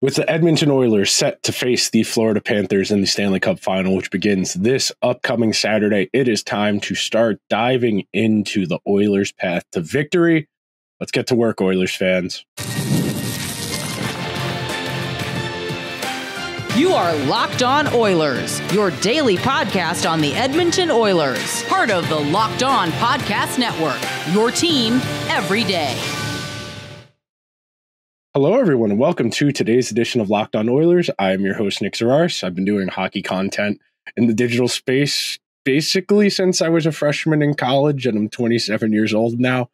With the Edmonton Oilers set to face the Florida Panthers in the Stanley Cup Final, which begins this upcoming Saturday, it is time to start diving into the Oilers' path to victory. Let's get to work, Oilers fans. You are Locked On Oilers, your daily podcast on the Edmonton Oilers, part of the Locked On Podcast Network, your team every day. Hello, everyone, and welcome to today's edition of Locked On Oilers. I am your host, Nick Zararis. I've been doing hockey content in the digital space basically since I was a freshman in college, and I'm 27 years old now.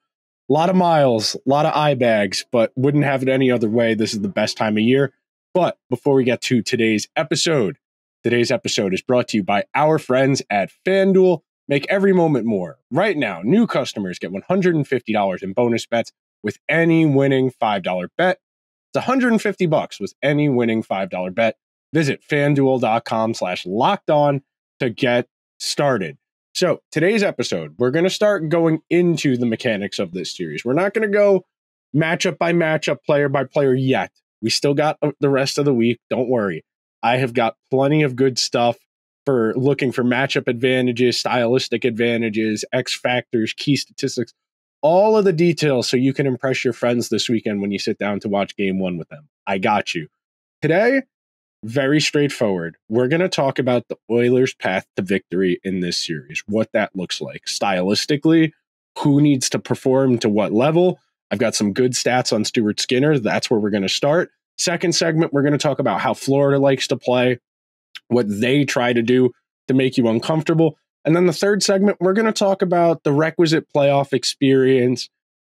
A lot of miles, a lot of eye bags, but wouldn't have it any other way. This is the best time of year. But before we get to today's episode is brought to you by our friends at FanDuel. Make every moment more. Right now, new customers get $150 in bonus bets with any winning $5 bet. It's $150 with any winning $5 bet. Visit fanduel.com/lockedon to get started. So today's episode, we're going to start going into the mechanics of this series. We're not going to go matchup by matchup, player by player yet. We still got the rest of the week. Don't worry. I have got plenty of good stuff for looking for matchup advantages, stylistic advantages, X factors, key statistics, all of the details so you can impress your friends this weekend when you sit down to watch game one with them. I got you. Today, very straightforward. We're going to talk about the Oilers' path to victory in this series, what that looks like stylistically, who needs to perform to what level. I've got some good stats on Stuart Skinner. That's where we're going to start. Second segment, we're going to talk about how Florida likes to play, what they try to do to make you uncomfortable. And then the third segment, we're going to talk about the requisite playoff experience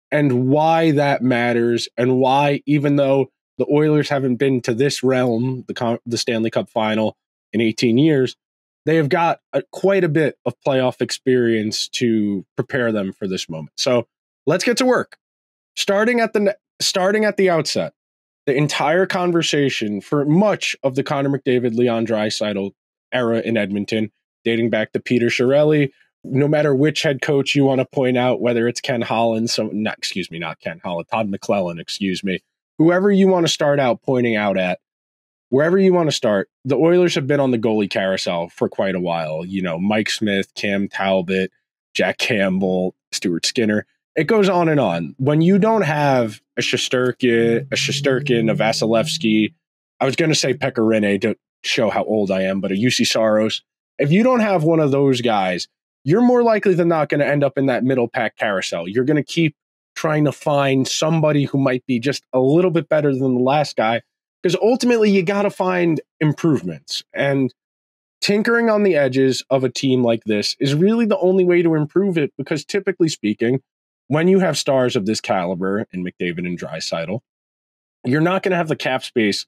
and why that matters, and why, even though the Oilers haven't been to this realm, the Stanley Cup Final, in 18 years, they have got quite a bit of playoff experience to prepare them for this moment. So let's get to work. Starting at the outset, the entire conversation for much of the Connor McDavid, Leon Draisaitl era in Edmonton, dating back to Peter Chiarelli, no matter which head coach you want to point out, whether it's Ken Holland, not Ken Holland, Todd McClellan, whoever you want to start out pointing out at, wherever you want to start, the Oilers have been on the goalie carousel for quite a while. You know, Mike Smith, Cam Talbot, Jack Campbell, Stuart Skinner. It goes on and on. When you don't have a Shesterkin, a Vasilevsky, I was going to say Pecorine to show how old I am, but a UC Saros. If you don't have one of those guys, you're more likely than not going to end up in that middle pack carousel. You're going to keep trying to find somebody who might be just a little bit better than the last guy, because ultimately you got to find improvements. And tinkering on the edges of a team like this is really the only way to improve it, because typically speaking, when you have stars of this caliber in McDavid and Draisaitl, you're not going to have the cap space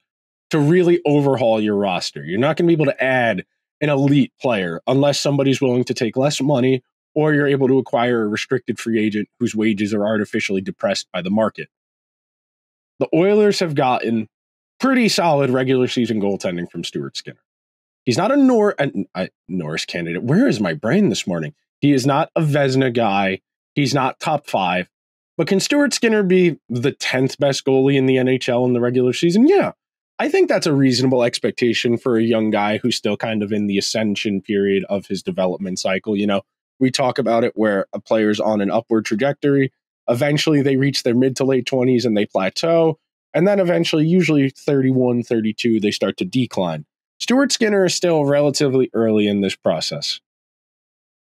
to really overhaul your roster. You're not going to be able to add an elite player unless somebody's willing to take less money, or you're able to acquire a restricted free agent whose wages are artificially depressed by the market. The Oilers have gotten pretty solid regular season goaltending from Stuart Skinner. He's not a Norris candidate. Where is my brain this morning? He is not a Vezina guy. He's not top 5. But can Stuart Skinner be the 10th best goalie in the NHL in the regular season? Yeah. I think that's a reasonable expectation for a young guy who's still kind of in the ascension period of his development cycle. You know, we talk about it where a player's on an upward trajectory. Eventually they reach their mid to late 20s and they plateau. And then eventually, usually 31, 32, they start to decline. Stuart Skinner is still relatively early in this process.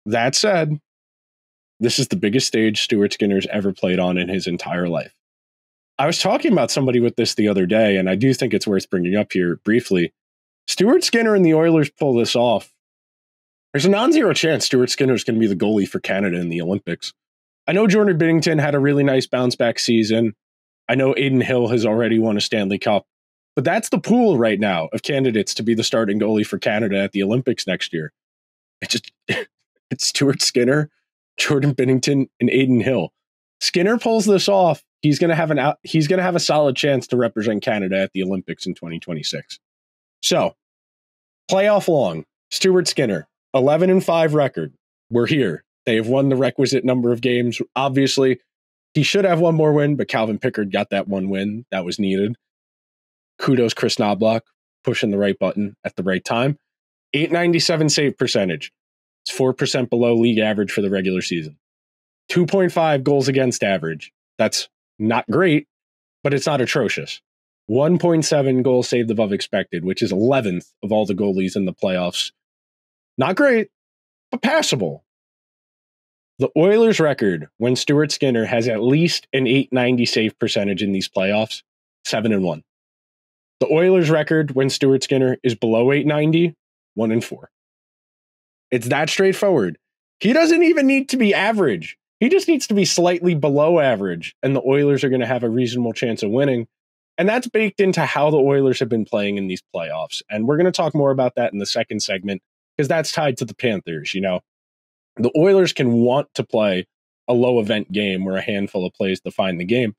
That said, this is the biggest stage Stuart Skinner's ever played on in his entire life. I was talking about somebody with this the other day, and I do think it's worth bringing up here briefly. Stuart Skinner and the Oilers pull this off. There's a non-zero chance Stuart Skinner is going to be the goalie for Canada in the Olympics. I know Jordan Binnington had a really nice bounce-back season. I know Aiden Hill has already won a Stanley Cup. But that's the pool right now of candidates to be the starting goalie for Canada at the Olympics next year. It's Stuart Skinner, Jordan Binnington, and Aiden Hill. Skinner pulls this off, he's going to have a solid chance to represent Canada at the Olympics in 2026. So, playoff long, Stuart Skinner, 11-5 record. We're here. They have won the requisite number of games. Obviously, he should have one more win, but Calvin Pickard got that one win that was needed. Kudos Kris Knoblauch, pushing the right button at the right time. 897 save percentage. It's 4% below league average for the regular season. 2.5 goals against average. That's not great, but it's not atrocious. 1.7 goals saved above expected, which is 11th of all the goalies in the playoffs. Not great, but passable. The Oilers' record when Stuart Skinner has at least an 890 save percentage in these playoffs, 7-1. The Oilers' record when Stuart Skinner is below 890, 1-4. It's that straightforward. He doesn't even need to be average. He just needs to be slightly below average, and the Oilers are going to have a reasonable chance of winning. And that's baked into how the Oilers have been playing in these playoffs. And we're going to talk more about that in the second segment, because that's tied to the Panthers. You know, the Oilers can want to play a low event game where a handful of plays define the game.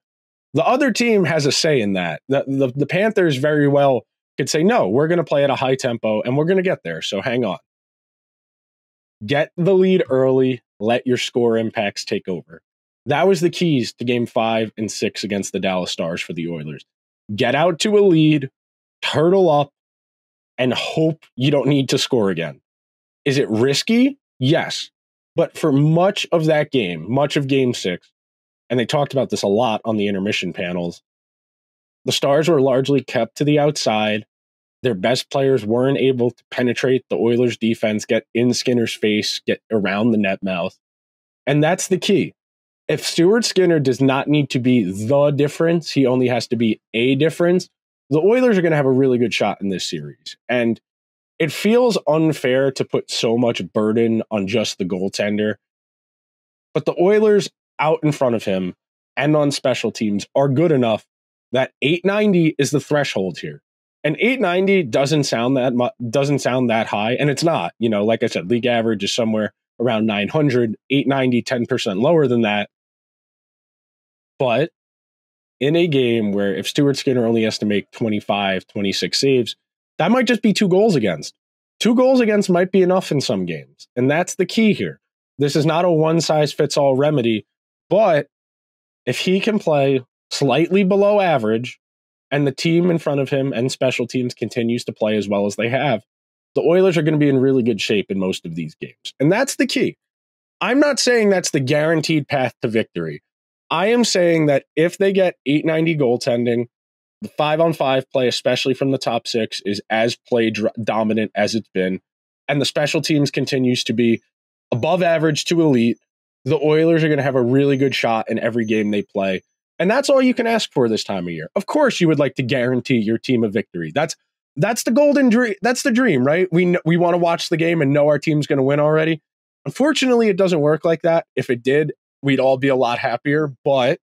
The other team has a say in that. The Panthers very well could say, no, we're going to play at a high tempo and we're going to get there. So hang on. Get the lead early. Let your score impacts take over. That was the keys to game 5 and 6 against the Dallas Stars for the Oilers. Get out to a lead, turtle up, and hope you don't need to score again. Is it risky? Yes. But for much of that game, much of game 6, and they talked about this a lot on the intermission panels, the Stars were largely kept to the outside. Their best players weren't able to penetrate the Oilers' defense, get in Skinner's face, get around the net mouth. And that's the key. If Stuart Skinner does not need to be the difference, he only has to be a difference, the Oilers are going to have a really good shot in this series. And it feels unfair to put so much burden on just the goaltender. But the Oilers out in front of him and on special teams are good enough that 890 is the threshold here. And 890 doesn't sound that high, and it's not. You know, like I said, league average is somewhere around 900, 890, 10% lower than that. But in a game where if Stuart Skinner only has to make 25, 26 saves, that might just be 2 goals against. 2 goals against might be enough in some games. And that's the key here. This is not a one-size-fits-all remedy, but if he can play slightly below average and the team in front of him and special teams continues to play as well as they have, the Oilers are going to be in really good shape in most of these games. And that's the key. I'm not saying that's the guaranteed path to victory. I am saying that if they get 890 goaltending, the 5-on-5 play, especially from the top 6, is as play dominant as it's been, and the special teams continues to be above average to elite, the Oilers are going to have a really good shot in every game they play. And that's all you can ask for this time of year. Of course, you would like to guarantee your team a victory. That's the golden dream. That's the dream, right? We want to watch the game and know our team's going to win already. Unfortunately, it doesn't work like that. If it did, we'd all be a lot happier. But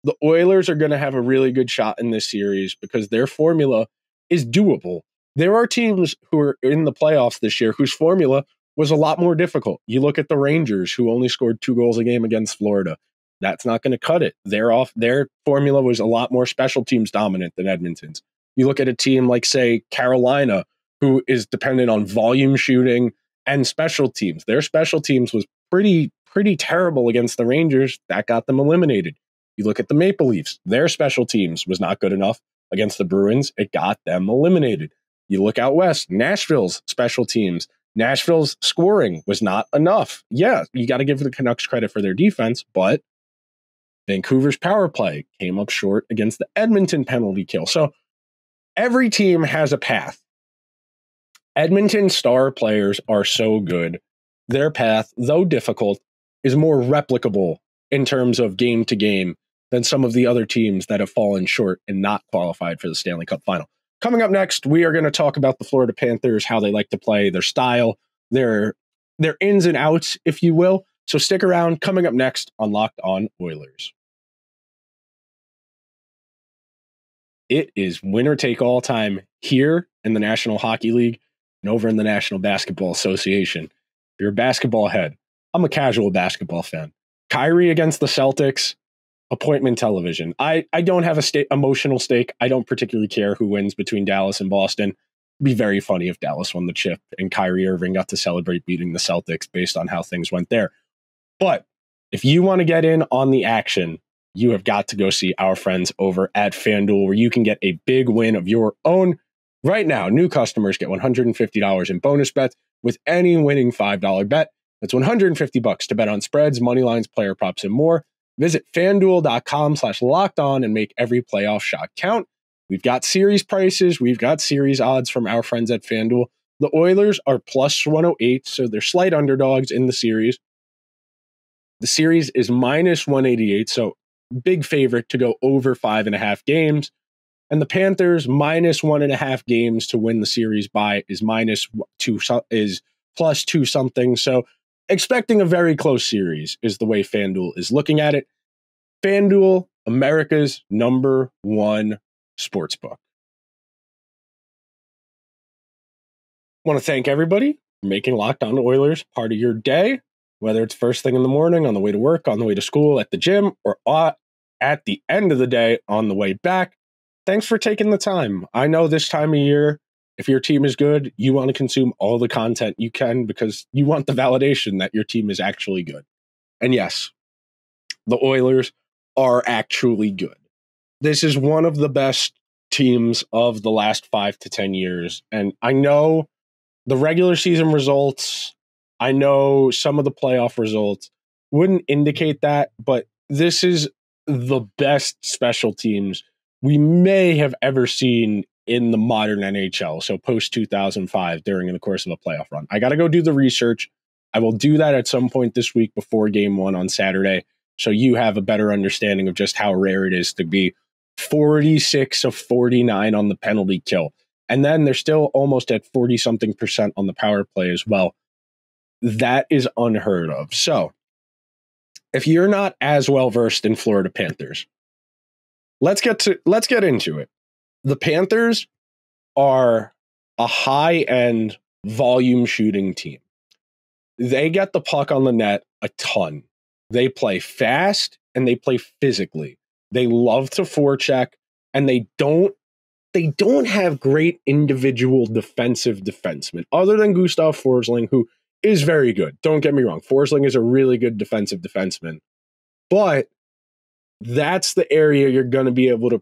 the Oilers are going to have a really good shot in this series because their formula is doable. There are teams who are in the playoffs this year whose formula was a lot more difficult. You look at the Rangers, who only scored 2 goals a game against Florida. That's not going to cut it. Their formula was a lot more special teams dominant than Edmonton's. You look at a team like, say, Carolina, who is dependent on volume shooting and special teams. Their special teams was pretty terrible against the Rangers. That got them eliminated. You look at the Maple Leafs. Their special teams was not good enough against the Bruins. It got them eliminated. You look out west, Nashville's special teams. Nashville's scoring was not enough. Yeah, you got to give the Canucks credit for their defense, but Vancouver's power play came up short against the Edmonton penalty kill. So every team has a path. Edmonton star players are so good. Their path, though difficult, is more replicable in terms of game to game than some of the other teams that have fallen short and not qualified for the Stanley Cup Final. Coming up next, we are going to talk about the Florida Panthers, how they like to play, their style, their ins and outs, if you will. So stick around. Coming up next on Locked On Oilers. It is winner take all time here in the National Hockey League and over in the National Basketball Association. If you're a basketball head, I'm a casual basketball fan. Kyrie against the Celtics, appointment television. I don't have emotional stake. I don't particularly care who wins between Dallas and Boston. It'd be very funny if Dallas won the chip and Kyrie Irving got to celebrate beating the Celtics based on how things went there. But if you want to get in on the action, you have got to go see our friends over at FanDuel, where you can get a big win of your own. Right now, new customers get $150 in bonus bets with any winning $5 bet. That's $150 to bet on spreads, money lines, player props, and more. Visit FanDuel.com/lockedon and make every playoff shot count. We've got series prices. We've got series odds from our friends at FanDuel. The Oilers are plus 108, so they're slight underdogs in the series. The series is minus 188, so big favorite to go over 5.5 games. And the Panthers minus 1.5 games to win the series by is plus 2 something. So expecting a very close series is the way FanDuel is looking at it. FanDuel, America's #1 sportsbook. I want to thank everybody for making Locked On Oilers part of your day, whether it's first thing in the morning, on the way to work, on the way to school, at the gym, or at the end of the day on the way back. Thanks for taking the time. I know this time of year, if your team is good, you want to consume all the content you can because you want the validation that your team is actually good. And yes, the Oilers are actually good. This is one of the best teams of the last 5 to 10 years. And I know the regular season results, I know some of the playoff results wouldn't indicate that, but this is the best special teams we may have ever seen in the modern NHL. So post 2005 during the course of a playoff run. I got to go do the research. I will do that at some point this week before game 1 on Saturday. So you have a better understanding of just how rare it is to be 46 of 49 on the penalty kill. And then they're still almost at 40-something% on the power play as well. That is unheard of. So if you're not as well versed in Florida Panthers, let's get into it. The Panthers are a high-end volume shooting team. They get the puck on the net a ton. They play fast and they play physically. They love to forecheck, and they don't have great individual defensive defensemen other than Gustav Forsling, who is very good. Don't get me wrong. Forsling is a really good defensive defenseman, but that's the area you're going to be able to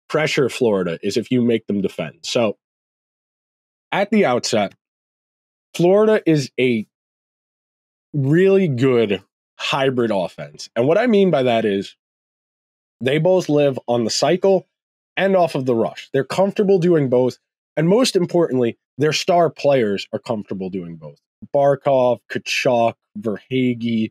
pressure Florida is if you make them defend. So at the outset, Florida is a really good hybrid offense. And what I mean by that is they both live on the cycle and off of the rush. They're comfortable doing both. And most importantly, their star players are comfortable doing both. Barkov, Tkachuk, Verhaeghe,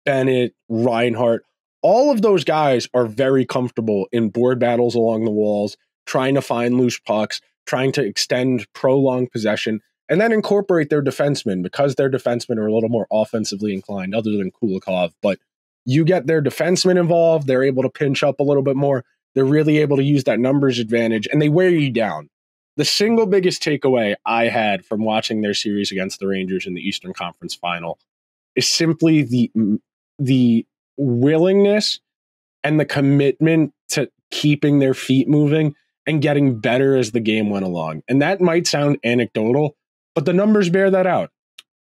Bennett, Reinhart, all of those guys are very comfortable in board battles along the walls, trying to find loose pucks, trying to extend prolonged possession, and then incorporate their defensemen because their defensemen are a little more offensively inclined other than Kulikov. But you get their defensemen involved, they're able to pinch up a little bit more. They're really able to use that numbers advantage, and they wear you down. The single biggest takeaway I had from watching their series against the Rangers in the Eastern Conference Final is simply the willingness and the commitment to keeping their feet moving and getting better as the game went along. And that might sound anecdotal, but the numbers bear that out.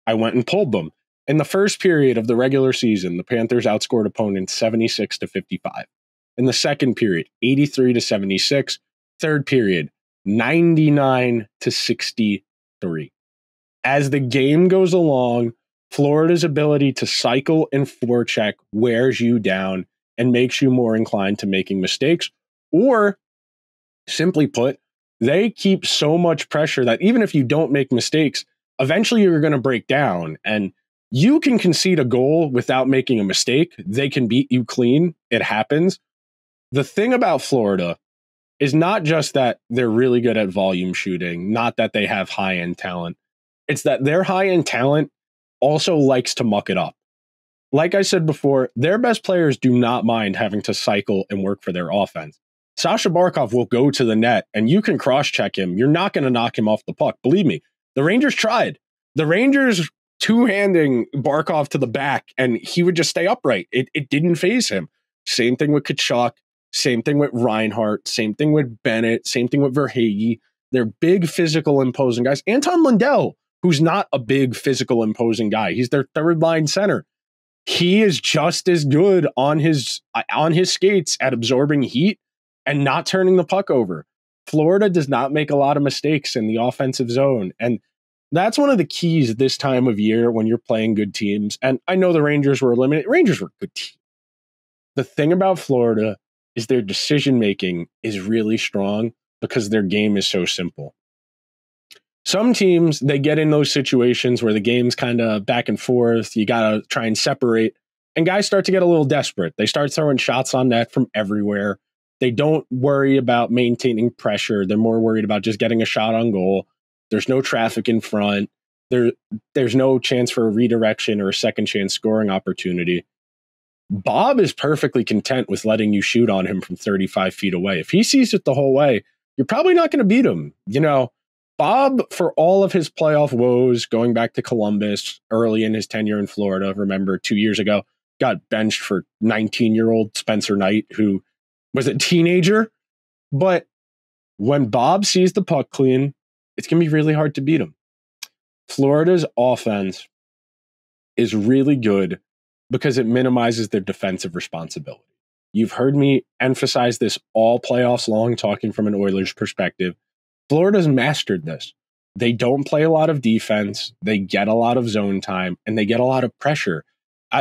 I went and pulled them. In the first period of the regular season, the Panthers outscored opponents 76-55. In the second period, 83-76. Third period, 99-63. As the game goes along, Florida's ability to cycle and forecheck wears you down and makes you more inclined to making mistakes. Or, simply put, they keep so much pressure that even if you don't make mistakes, eventually you're going to break down. And you can concede a goal without making a mistake. They can beat you clean. It happens. The thing about Florida is not just that they're really good at volume shooting, not that they have high-end talent. It's that their high-end talent also likes to muck it up. Like I said before, their best players do not mind having to cycle and work for their offense. Sasha Barkov will go to the net and you can cross-check him. You're not going to knock him off the puck. Believe me, the Rangers tried. The Rangers two-handing Barkov to the back and he would just stay upright. It didn't faze him. Same thing with Tkachuk. Same thing with Reinhart. Same thing with Bennett. Same thing with Verhaeghe. They're big, physical, imposing guys. Anton Lundell, who's not a big, physical, imposing guy. He's their third-line center. he is just as good on his skates at absorbing heat and not turning the puck over. Florida does not make a lot of mistakes in the offensive zone. And that's one of the keys this time of year when you're playing good teams. And I know the Rangers were eliminated. Rangers were a good team. The thing about Florida is their decision-making is really strong because their game is so simple. Some teams, they get in those situations where the game's kind of back and forth. You got to try and separate. And guys start to get a little desperate. They start throwing shots on net from everywhere. They don't worry about maintaining pressure. They're more worried about just getting a shot on goal. There's no traffic in front. There's no chance for a redirection or a second chance scoring opportunity. Bob is perfectly content with letting you shoot on him from 35 feet away. If he sees it the whole way, you're probably not going to beat him. You know, Bob, for all of his playoff woes, going back to Columbus early in his tenure in Florida, remember 2 years ago, got benched for 19-year-old Spencer Knight, who was a teenager. But when Bob sees the puck clean, it's going to be really hard to beat him. Florida's offense is really good because it minimizes their defensive responsibility. You've heard me emphasize this all playoffs long, talking from an Oilers perspective. Florida's mastered this. They don't play a lot of defense. They get a lot of zone time, and they get a lot of pressure.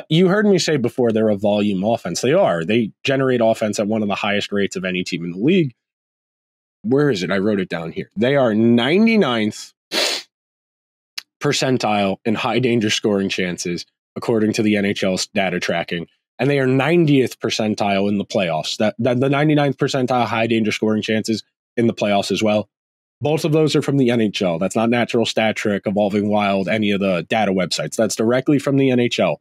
You heard me say before they're a volume offense. They are. They generate offense at one of the highest rates of any team in the league. Where is it? I wrote it down here. They are 99th percentile in high danger scoring chances, according to the NHL's data tracking. And they are 90th percentile in the playoffs. The 99th percentile high danger scoring chances in the playoffs as well. Both of those are from the NHL. That's not Natural Stat Trick, Evolving Wild, any of the data websites. That's directly from the NHL.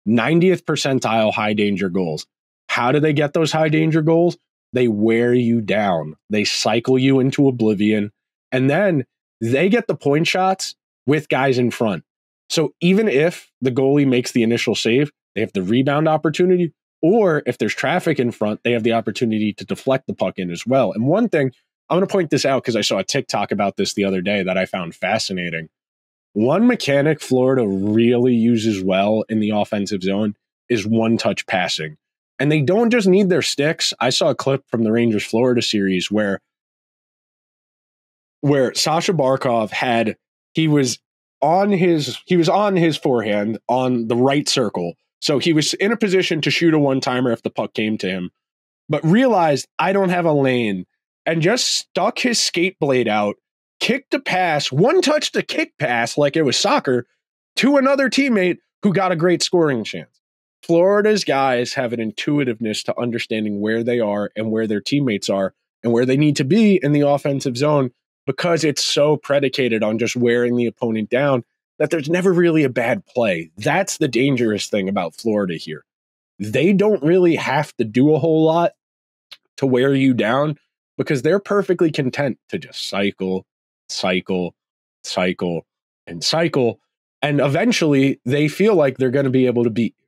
90th percentile high danger goals. How do they get those high danger goals? They wear you down. They cycle you into oblivion. And then they get the point shots with guys in front. So even if the goalie makes the initial save, they have the rebound opportunity. Or if there's traffic in front, they have the opportunity to deflect the puck in as well. And one thing, I'm going to point this out because I saw a TikTok about this the other day that I found fascinating. One mechanic Florida really uses well in the offensive zone is one-touch passing. And they don't just need their sticks. I saw a clip from the Rangers-Florida series where Sasha Barkov he was on his forehand on the right circle. So he was in a position to shoot a one-timer if the puck came to him, but realized I don't have a lane and just stuck his skate blade out, kicked a pass, one touch to kick pass like it was soccer to another teammate who got a great scoring chance. Florida's guys have an intuitiveness to understanding where they are and where their teammates are and where they need to be in the offensive zone because it's so predicated on just wearing the opponent down that there's never really a bad play. That's the dangerous thing about Florida here. They don't really have to do a whole lot to wear you down because they're perfectly content to just cycle, and cycle. And eventually they feel like they're going to be able to beat you.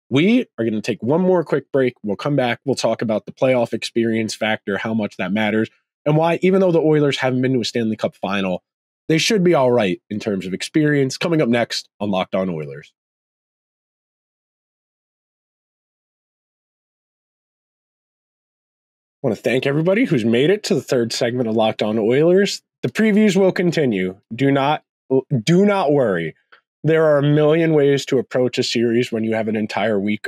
We are going to take one more quick break. We'll come back. We'll talk about the playoff experience factor, how much that matters, and why, even though the Oilers haven't been to a Stanley Cup final, they should be all right in terms of experience. Coming up next on Locked On Oilers. I want to thank everybody who's made it to the third segment of Locked On Oilers. The previews will continue. Do not worry. There are a million ways to approach a series when you have an entire week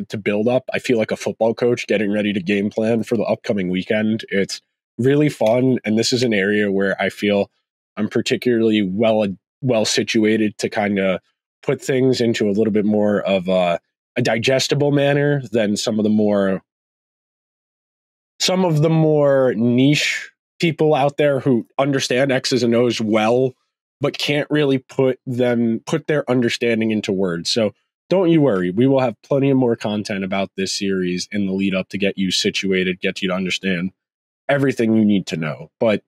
to build up. I feel like a football coach getting ready to game plan for the upcoming weekend. It's really fun, and this is an area where I feel I'm particularly well situated to kind of put things into a little bit more of a digestible manner than some of the more niche people out there who understand X's and O's well, but can't really put their understanding into words. So don't you worry. We will have plenty of more content about this series in the lead up to get you situated, get you to understand everything you need to know. But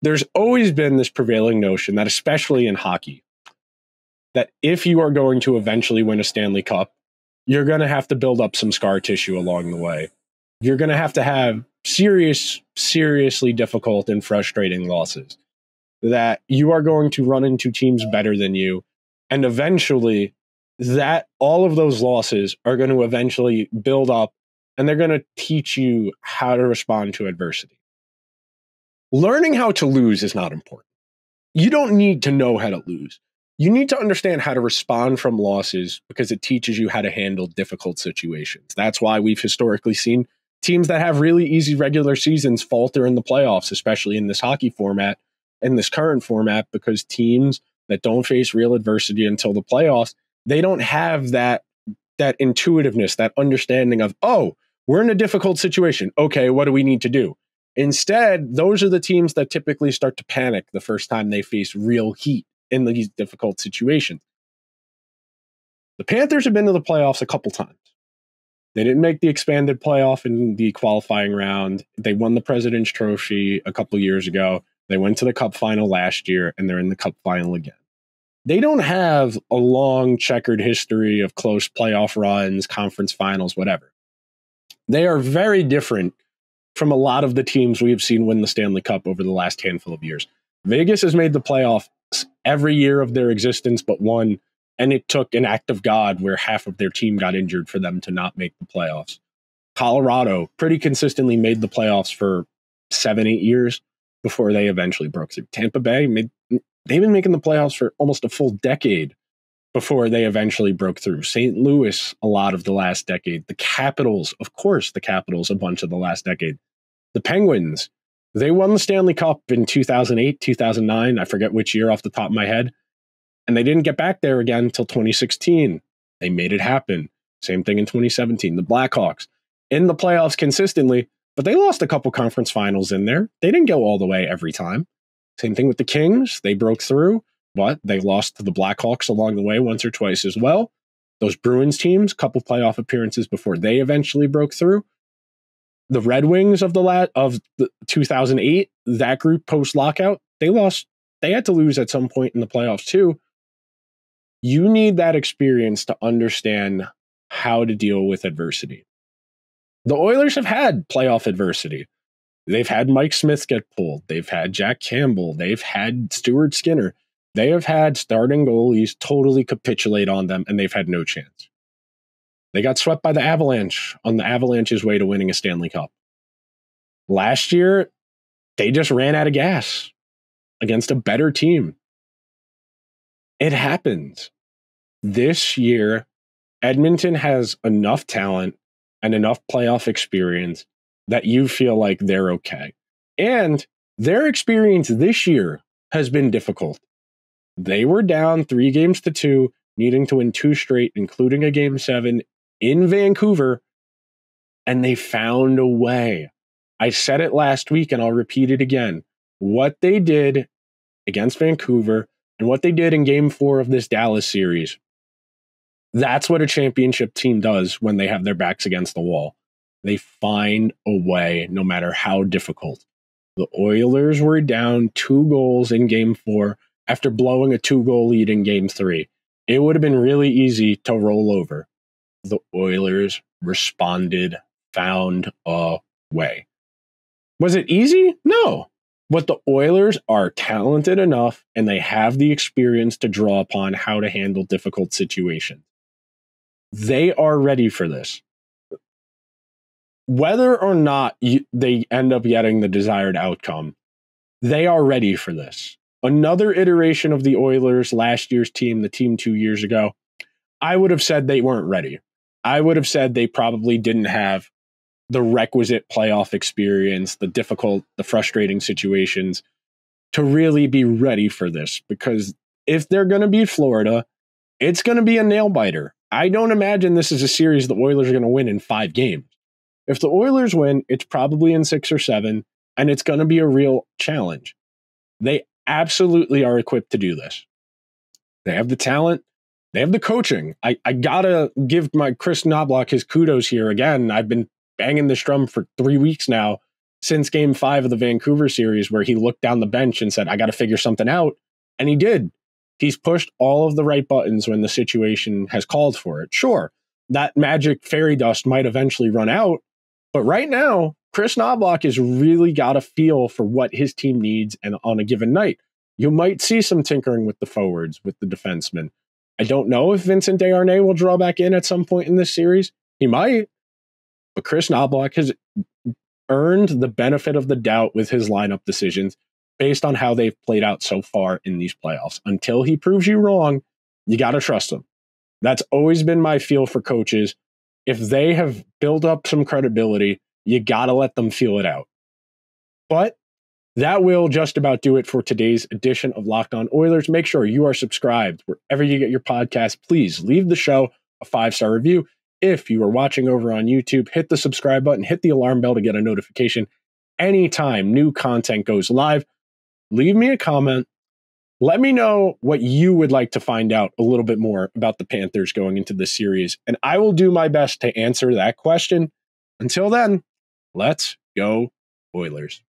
there's always been this prevailing notion that, especially in hockey, that if you are going to eventually win a Stanley Cup, you're going to have to build up some scar tissue along the way. You're going to have seriously difficult and frustrating losses, that you are going to run into teams better than you. And eventually that all of those losses are going to eventually build up, and they're going to teach you how to respond to adversity. Learning how to lose is not important. You don't need to know how to lose. You need to understand how to respond from losses because it teaches you how to handle difficult situations. That's why we've historically seen teams that have really easy regular seasons falter in the playoffs, especially in this hockey format, in this current format, because teams that don't face real adversity until the playoffs, they don't have that intuitiveness, that understanding of, oh, we're in a difficult situation. Okay, what do we need to do? Instead, those are the teams that typically start to panic the first time they face real heat in these difficult situations. The Panthers have been to the playoffs a couple times. They didn't make the expanded playoff in the qualifying round. They won the President's Trophy a couple years ago. They went to the Cup Final last year, and they're in the Cup Final again. They don't have a long checkered history of close playoff runs, conference finals, whatever. They are very different from a lot of the teams we have seen win the Stanley Cup over the last handful of years. Vegas has made the playoffs every year of their existence but one, and it took an act of God where half of their team got injured for them to not make the playoffs. Colorado pretty consistently made the playoffs for 7-8 years before they eventually broke through. Tampa Bay, they've been making the playoffs for almost a full decade before they eventually broke through. St. Louis, a lot of the last decade. The Capitals, of course, a bunch of the last decade. The Penguins, they won the Stanley Cup in 2008, 2009. I forget which year off the top of my head. And they didn't get back there again until 2016. They made it happen. Same thing in 2017. The Blackhawks, in the playoffs consistently, but they lost a couple conference finals in there. They didn't go all the way every time. Same thing with the Kings. They broke through, but they lost to the Blackhawks along the way once or twice as well. Those Bruins teams, couple playoff appearances before they eventually broke through. The Red Wings of the 2008, that group post-lockout, they lost. They had to lose at some point in the playoffs too. You need that experience to understand how to deal with adversity. The Oilers have had playoff adversity. They've had Mike Smith get pulled. They've had Jack Campbell. They've had Stuart Skinner. They have had starting goalies totally capitulate on them, and they've had no chance. They got swept by the Avalanche on the Avalanche's way to winning a Stanley Cup. Last year, they just ran out of gas against a better team. It happens. This year, Edmonton has enough talent and enough playoff experience that you feel like they're okay. And their experience this year has been difficult. They were down 3-2, needing to win 2 straight, including a Game 7 in Vancouver, and they found a way. I said it last week, and I'll repeat it again. What they did against Vancouver and what they did in Game 4 of this Dallas series, that's what a championship team does when they have their backs against the wall. They find a way, no matter how difficult. The Oilers were down 2 goals in Game 4 after blowing a 2-goal lead in Game 3. It would have been really easy to roll over. The Oilers responded, found a way. Was it easy? No. But the Oilers are talented enough and they have the experience to draw upon how to handle difficult situations. They are ready for this. Whether or not they end up getting the desired outcome, they are ready for this. Another iteration of the Oilers, last year's team, the team 2 years ago, I would have said they weren't ready. I would have said they probably didn't have the requisite playoff experience, the frustrating situations to really be ready for this. Because if they're going to beat Florida, it's going to be a nail biter. I don't imagine this is a series the Oilers are going to win in 5 games. If the Oilers win, it's probably in 6 or 7, and it's going to be a real challenge. They absolutely are equipped to do this. They have the talent. They have the coaching. I got to give my Kris Knoblauch his kudos here again. I've been banging this drum for 3 weeks now since Game 5 of the Vancouver series, where he looked down the bench and said, I got to figure something out. And he did. He's pushed all of the right buttons when the situation has called for it. Sure, that magic fairy dust might eventually run out. But right now, Kris Knoblauch has really got a feel for what his team needs and on a given night. You might see some tinkering with the forwards, with the defensemen. I don't know if Vincent Desharnais will draw back in at some point in this series. He might. But Kris Knoblauch has earned the benefit of the doubt with his lineup decisions based on how they've played out so far in these playoffs. Until he proves you wrong, you got to trust him. That's always been my feel for coaches. If they have built up some credibility, you got to let them feel it out. But that will just about do it for today's edition of Locked On Oilers. Make sure you are subscribed wherever you get your podcast. Please leave the show a 5-star review. If you are watching over on YouTube, hit the subscribe button, hit the alarm bell to get a notification anytime new content goes live. Leave me a comment. Let me know what you would like to find out a little bit more about the Panthers going into this series, and I will do my best to answer that question. Until then, let's go Oilers.